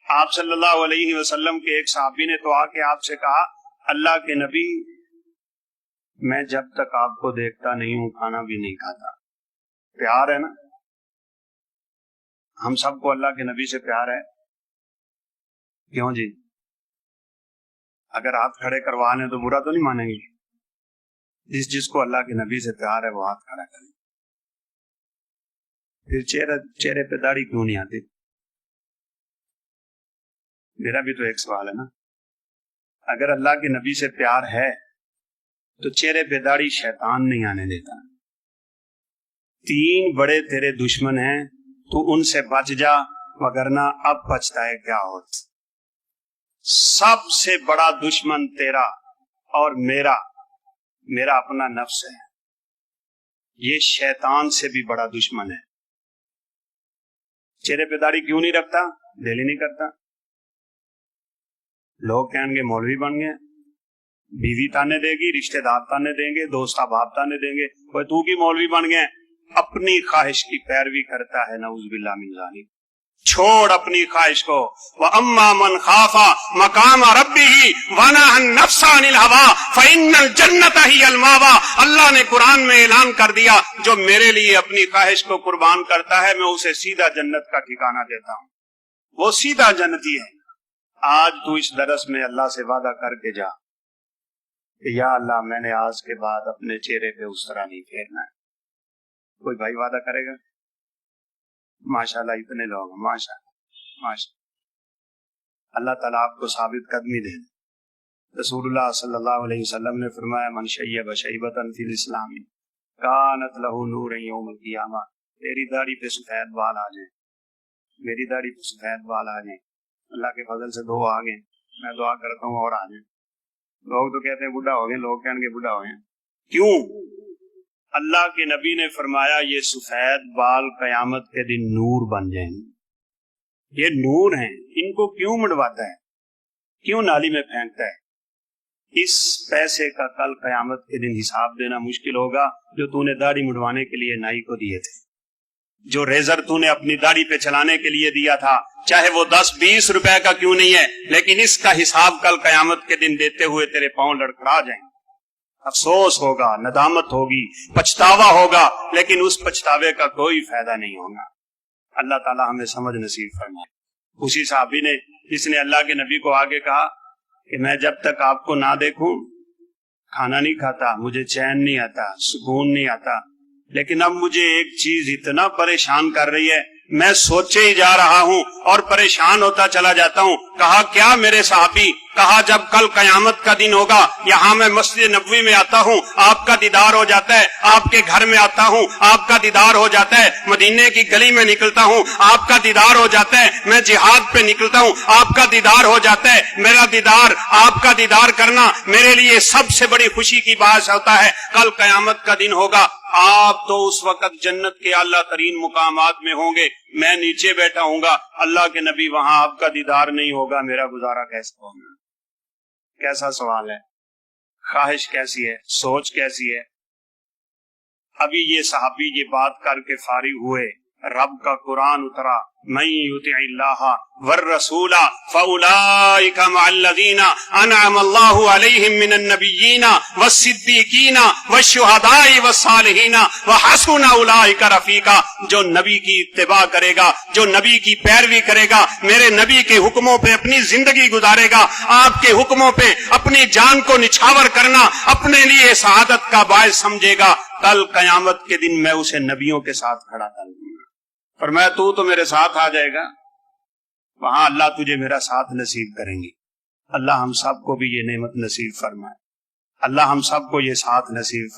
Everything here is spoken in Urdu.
آپ صلی اللہ علیہ وسلم کے ایک صحابی نے تو آ کے آپ سے کہا اللہ کے نبی میں جب تک آپ کو دیکھتا نہیں ہوں کھانا بھی نہیں کھاتا. پیار ہے نا, ہم سب کو اللہ کے نبی سے پیار ہے. کیوں جی؟ اگر ہاتھ کھڑے کروانے تو برا تو نہیں مانیں گے؟ جس کو اللہ کے نبی سے پیار ہے وہ ہاتھ کھڑا کرے. پھر چہرے پہ داڑھی کیوں نہیں آتی؟ میرا بھی تو ایک سوال ہے نا. اگر اللہ کے نبی سے پیار ہے تو چہرے پہ داڑھی شیطان نہیں آنے دیتا. 3 بڑے تیرے دشمن ہیں, تو ان سے بچ جا, وگرنہ اب پچھتا ہے کیا ہوتا. سب سے بڑا دشمن تیرا اور میرا اپنا نفس ہے. یہ شیطان سے بھی بڑا دشمن ہے. چہرے پہ داڑھی کیوں نہیں رکھتا؟ دل ہی نہیں کرتا. لوگ کہیں گے مولوی بن گئے, بیوی تانے دے گی, رشتہ دار تانے دیں گے, دوست احباب تانے دیں گے, کوئی تو کی مولوی بن گئے. اپنی خواہش کی پیروی کرتا ہے, نعوذ باللہ من ذالک. چھوڑ اپنی خواہش کو. وَأَمَّا مَنْ خَافَ مَقَامَ رَبِّهِ وَنَهَى النَّفْسَ عَنِ الْهَوَىٰ فَإِنَّ الْجَنَّةَ هِيَ الْمَأْوَىٰ. اللہ نے قرآن میں اعلان کر دیا جو میرے لیے اپنی خواہش کو قربان کرتا ہے میں اسے سیدھا جنت کا ٹھکانہ دیتا ہوں. وہ سیدھا جنتی ہے. آج تو اس درس میں اللہ سے وعدہ کر کے جا کہ یا اللہ میں نے آج کے بعد اپنے چہرے پہ اس طرح نہیں پھیرنا ہے. کوئی بھائی وعدہ کرے گا؟ ماشاءاللہ اتنے لوگ ہیں, ماشاءاللہ. اللہ تعالیٰ آپ کو ثابت قدمی دے. رسول اللہ صلی اللہ علیہ وسلم نے فرمایا من شیب شیبۃ فی الاسلام کانت لہ نورا یوم القیامہ. تیری داڑھی پہ سفید بال آ جائیں, میری داڑھی پہ سفید بال آ جائیں, اللہ کے فضل سے 2 آ گئے, میں دعا کرتا ہوں اور آ جائیں. لوگ تو کہتے ہیں بڈھا ہو گئے, لوگ کہیں گے بڈھا ہو گئے. کیوں؟ اللہ کے نبی نے فرمایا یہ سفید بال قیامت کے دن نور بن جائیں گے. یہ نور ہیں, ان کو کیوں مڑواتا ہے, کیوں نالی میں پھینکتا ہے؟ اس پیسے کا کل قیامت کے دن حساب دینا مشکل ہوگا جو تو نے داڑھی مڑوانے کے لیے نائی کو دیے تھے, جو ریزر تو نے اپنی داڑھی پہ چلانے کے لیے دیا تھا, چاہے وہ 10-20 روپے کا کیوں نہیں ہے, لیکن اس کا حساب کل قیامت کے دن دیتے ہوئے تیرے پاؤں لڑکھڑا جائیں. افسوس ہوگا, ندامت ہوگی, پچھتاوا ہوگا, لیکن اس پچھتاوے کا کوئی فائدہ نہیں ہوگا. اللہ تعالیٰ ہمیں سمجھ نصیب فرمائے. اسی صحابی نے جس نے اللہ کے نبی کو آگے کہا کہ میں جب تک آپ کو نہ دیکھوں کھانا نہیں کھاتا, مجھے چین نہیں آتا, سکون نہیں آتا, لیکن اب مجھے ایک چیز اتنا پریشان کر رہی ہے, میں سوچے ہی جا رہا ہوں اور پریشان ہوتا چلا جاتا ہوں. کہا کیا میرے صحابی؟ کہا جب کل قیامت کا دن ہوگا یہاں میں مسجد نبوی میں آتا ہوں, آپ کا دیدار ہو جاتا ہے, آپ کے گھر میں آتا ہوں, آپ کا دیدار ہو جاتا ہے, مدینے کی گلی میں نکلتا ہوں, آپ کا دیدار ہو جاتا ہے, میں جہاد پہ نکلتا ہوں, آپ کا دیدار ہو جاتا ہے. میرا دیدار, آپ کا دیدار کرنا میرے لیے سب سے بڑی خوشی کی باعث ہوتا ہے. کل قیامت کا دن ہوگا, آپ تو اس وقت جنت کے اعلیٰ ترین مقامات میں ہوں گے, میں نیچے بیٹھا ہوں گا, اللہ کے نبی وہاں آپ کا دیدار نہیں ہوگا, میرا گزارا کیسے ہوگا؟ کیسا سوال ہے, خواہش کیسی ہے, سوچ کیسی ہے. ابھی یہ صحابی یہ بات کر کے فارغ ہوئے, رب کا قرآن اترا من یطع اللہ والرسول فاولئک مع الذین انعم اللہ علیہم من النبیین والصدیقین والشہداء والصالحین وحسن اولئک رفیقا. جو نبی کی اتباع کرے گا, جو نبی کی پیروی کرے گا, میرے نبی کے حکموں پہ اپنی زندگی گزارے گا, آپ کے حکموں پہ اپنی جان کو نچھاور کرنا اپنے لیے سعادت کا باعث سمجھے گا, کل قیامت کے دن میں اسے نبیوں کے ساتھ کھڑا کر دوں گا. فرمایا تو میرے ساتھ آ جائے گا, وہاں اللہ تجھے میرا ساتھ نصیب کریں گے. اللہ ہم سب کو بھی یہ نعمت نصیب فرمائے, اللہ ہم سب کو یہ ساتھ نصیب فرمائے.